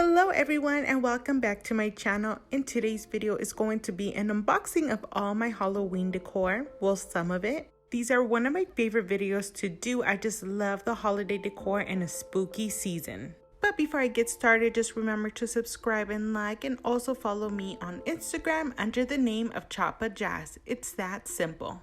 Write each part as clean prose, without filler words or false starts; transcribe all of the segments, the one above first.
Hello everyone and welcome back to my channel. In today's video is going to be an unboxing of all my Halloween decor. Well, some of it. These are one of my favorite videos to do. I just love the holiday decor and a spooky season. But before I get started, just remember to subscribe and like, and also follow me on Instagram under the name of Chapa Jazz. It's that simple.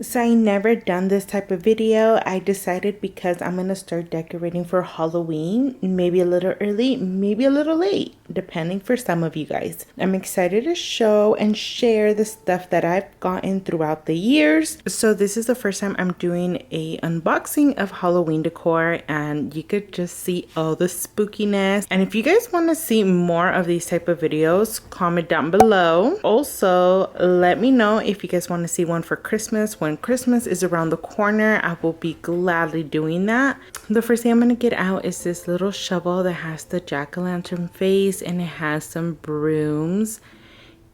So I never done this type of video. I decided because I'm gonna start decorating for Halloween, maybe a little early, maybe a little late, depending for some of you guys. I'm excited to show and share the stuff that I've gotten throughout the years. So this is the first time I'm doing a unboxing of Halloween decor, and you could just see all the spookiness. And if you guys want to see more of these type of videos, comment down below. Also, let me know if you guys want to see one for Christmas. When Christmas is around the corner, I will be gladly doing that. The first thing I'm going to get out is this little shovel that has the jack-o'-lantern face, and it has some brooms.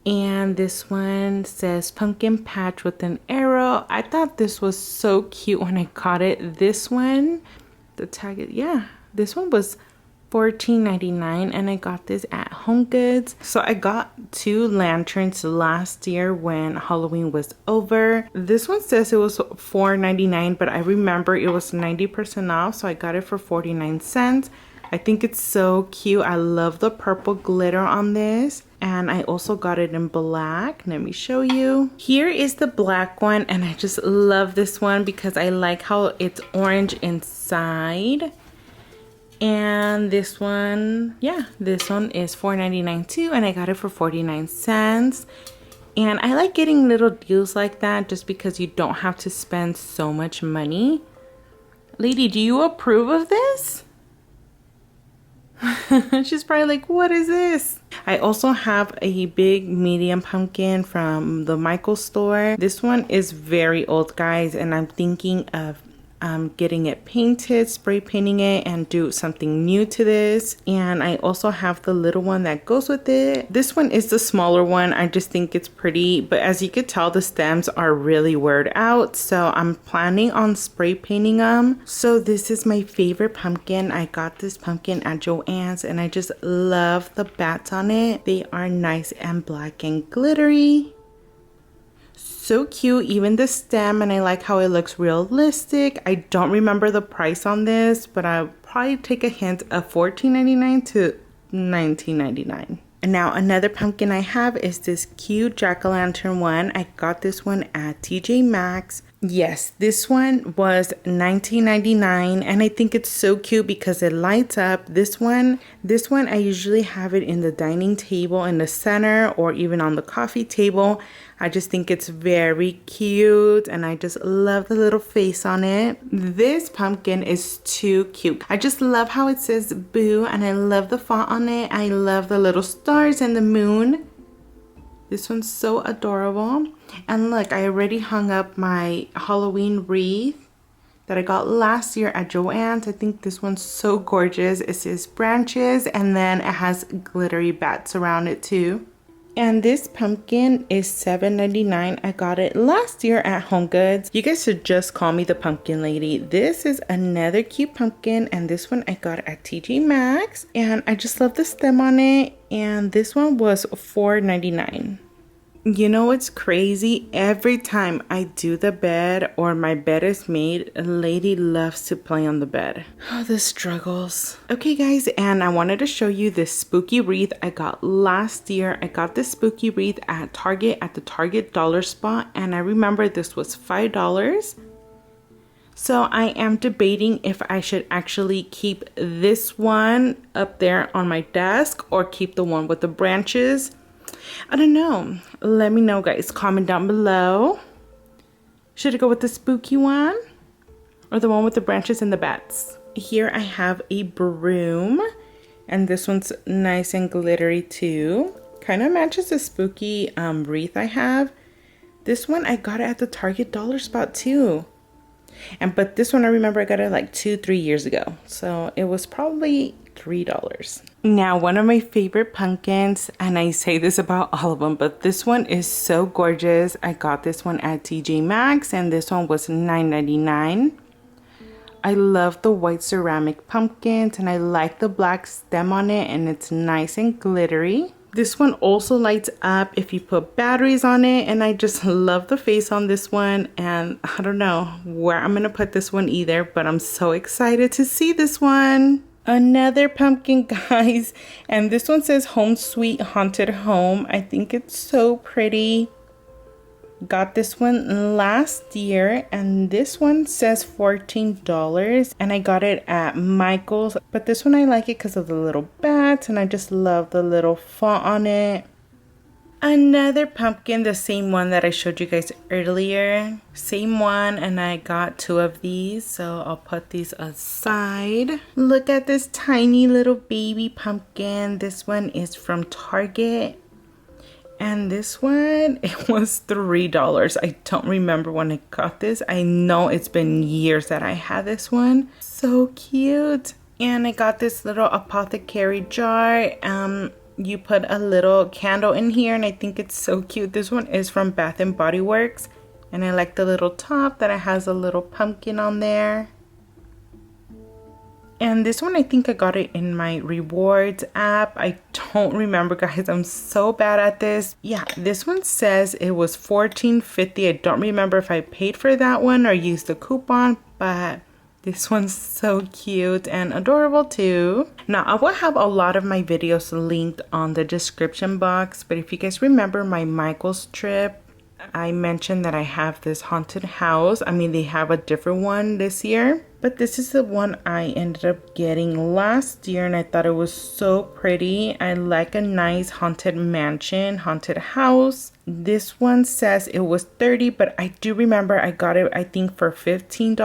And this one says pumpkin patch with an arrow. I thought this was so cute when I got it. This one, the tag, yeah, this one was $14.99, and I got this at HomeGoods. So I got two lanterns last year when Halloween was over. This one says it was $4.99, but I remember it was 90% off, so I got it for 49 cents. I think it's so cute. I love the purple glitter on this, and I also got it in black. Let me show you. Here is the black one, and I just love this one because I like how it's orange inside. And this one, yeah, this one is $4.99 too, and I got it for 49 cents. And I like getting little deals like that just because you don't have to spend so much money. Lady, do you approve of this? She's probably like, what is this? I also have a big medium pumpkin from the Michael store. This one is very old, guys, and I'm thinking of getting it painted, spray painting it, and do something new to this. And I also have the little one that goes with it. This one is the smaller one. I just think it's pretty, but as you could tell, the stems are really weared out, so I'm planning on spray painting them. So this is my favorite pumpkin. I got this pumpkin at Joann's, and I just love the bats on it. They are nice and black and glittery. So cute, even the stem, and I like how it looks realistic. I don't remember the price on this, but I'll probably take a hint of $14.99 to $19.99. And now another pumpkin I have is this cute jack-o'-lantern one. I got this one at TJ Maxx. Yes, this one was $19.99, and I think it's so cute because it lights up. This one I usually have it in the dining table in the center, or even on the coffee table. I just think it's very cute, and I just love the little face on it. This pumpkin is too cute. I just love how it says boo, and I love the font on it. I love the little stars and the moon. This one's so adorable. And look, I already hung up my Halloween wreath that I got last year at Joann's. I think this one's so gorgeous. It says branches, and then it has glittery bats around it too. And this pumpkin is $7.99. I got it last year at HomeGoods. You guys should just call me the pumpkin lady. This is another cute pumpkin, and this one I got at TJ Maxx. And I just love the stem on it. And this one was $4.99. You know what's crazy? Every time I do the bed or my bed is made, a lady loves to play on the bed. Oh, the struggles. Okay guys, and I wanted to show you this spooky wreath I got last year. I got this spooky wreath at Target, at the Target dollar spot, and I remember this was $5. So I am debating if I should actually keep this one up there on my desk or keep the one with the branches. I don't know. Let me know, guys. Comment down below. Should I go with the spooky one or the one with the branches and the bats? Here I have a broom, and this one's nice and glittery too. Kind of matches the spooky wreath I have. This one I got it at the Target dollar spot too. But this one I remember I got it like 2-3 years ago. So it was probably $3. Now, one of my favorite pumpkins, and I say this about all of them, but this one is so gorgeous. I got this one at TJ Maxx, and this one was $9.99. I love the white ceramic pumpkins, and I like the black stem on it, and it's nice and glittery. This one also lights up if you put batteries on it, and I just love the face on this one. And I don't know where I'm gonna put this one either, but I'm so excited to see this one. Another pumpkin, guys, and this one says Home Sweet Haunted Home. I think it's so pretty. Got this one last year, and this one says $14, and I got it at Michael's. But this one I like it because of the little bats, and I just love the little font on it. Another pumpkin, the same one that I showed you guys earlier. Same one, and I got 2 of these, so I'll put these aside. Look at this tiny little baby pumpkin. This one is from Target. And this one, it was $3. I don't remember when I got this. I know it's been years that I had this one. So cute. And I got this little apothecary jar. You put a little candle in here, and I think it's so cute. This one is from Bath and Body Works. And I like the little top that it has a little pumpkin on there. And this one, I think I got it in my rewards app. I don't remember, guys. I'm so bad at this. Yeah, this one says it was $14.50. I don't remember if I paid for that one or used the coupon, but this one's so cute and adorable too. Now, I will have a lot of my videos linked on the description box, but if you guys remember my Michael's trip, I mentioned that I have this haunted house. I mean, they have a different one this year, but this is the one I ended up getting last year, and I thought it was so pretty. I like a nice haunted mansion, haunted house. This one says it was $30, but I do remember I got it, I think, for $15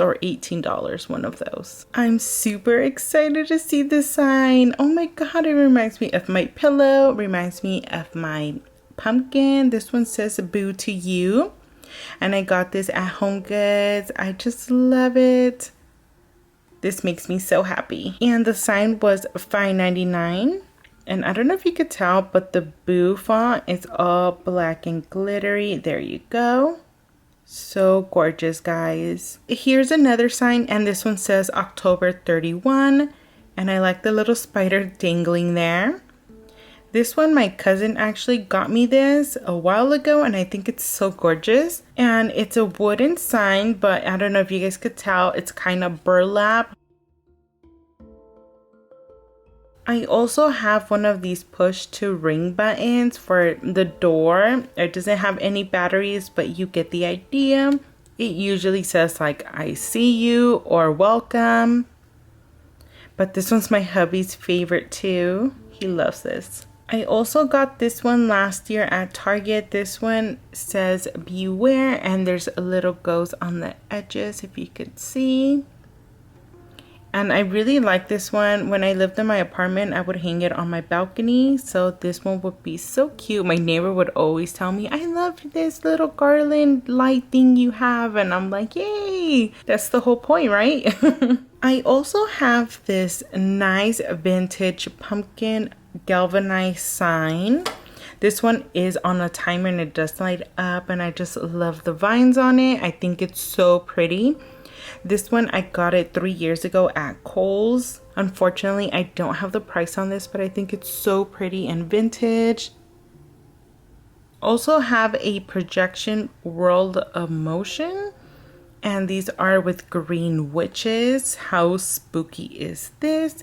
or $18, one of those. I'm super excited to see this sign. Oh my God, it reminds me of my pillow, reminds me of my pumpkin. This one says boo to you, and I got this at Home Goods. I just love it. This makes me so happy. And the sign was $5.99, and I don't know if you could tell, but the boo font is all black and glittery. There you go. So gorgeous, guys. Here's another sign, and this one says October 31, and I like the little spider dangling there. This one, my cousin actually got me this a while ago, and I think it's so gorgeous. And it's a wooden sign, but I don't know if you guys could tell, it's kind of burlap. I also have one of these push to ring buttons for the door. It doesn't have any batteries, but you get the idea. It usually says like, I see you or welcome. But this one's my hubby's favorite too. He loves this. I also got this one last year at Target. This one says beware, and there's a little ghost on the edges if you could see. And I really like this one. When I lived in my apartment, I would hang it on my balcony. So this one would be so cute. My neighbor would always tell me, I love this little garland light thing you have. And I'm like, yay! That's the whole point, right? I also have this nice vintage pumpkin galvanized sign. This one is on a timer, and it does light up, and I just love the vines on it. I think it's so pretty. This one, I got it 3 years ago at Kohl's. Unfortunately, I don't have the price on this, but I think it's so pretty and vintage. Also have a projection World of Motion, and these are with green witches. How spooky is this?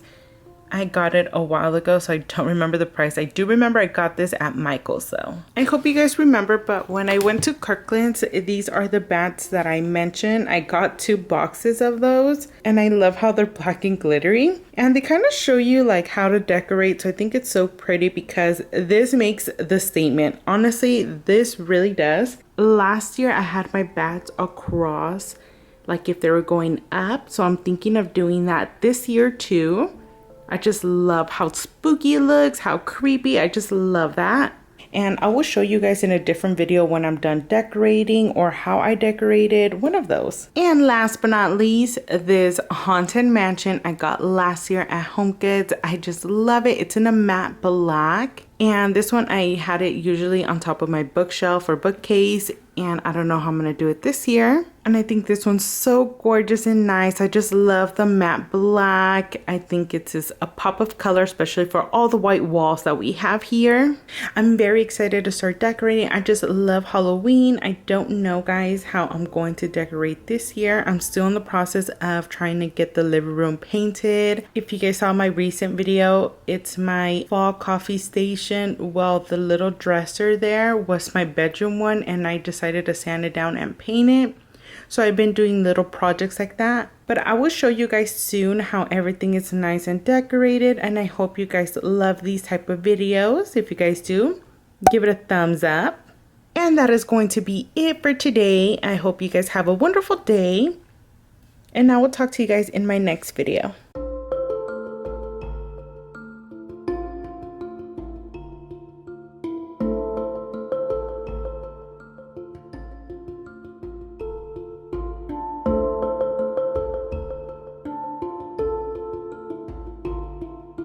I got it a while ago, so I don't remember the price. I do remember I got this at Michael's though. I hope you guys remember, but when I went to Kirkland's, these are the bats that I mentioned. I got 2 boxes of those, and I love how they're black and glittery. And they kind of show you like how to decorate, so I think it's so pretty because this makes the statement. Honestly, this really does. Last year, I had my bats across, like if they were going up, so I'm thinking of doing that this year too. I just love how spooky it looks, how creepy. I just love that. And I will show you guys in a different video when I'm done decorating or how I decorated one of those. And last but not least, this haunted mansion I got last year at Home Goods. I just love it. It's in a matte black. And this one, I had it usually on top of my bookshelf or bookcase. And I don't know how I'm going to do it this year. And I think this one's so gorgeous and nice. I just love the matte black. I think it's just a pop of color, especially for all the white walls that we have here. I'm very excited to start decorating. I just love Halloween. I don't know, guys, how I'm going to decorate this year. I'm still in the process of trying to get the living room painted. If you guys saw my recent video, it's my fall coffee station. Well, the little dresser there was my bedroom one, and I decided to sand it down and paint it. So I've been doing little projects like that. But I will show you guys soon how everything is nice and decorated. And I hope you guys love these type of videos. If you guys do, give it a thumbs up. And that is going to be it for today. I hope you guys have a wonderful day. And I will talk to you guys in my next video.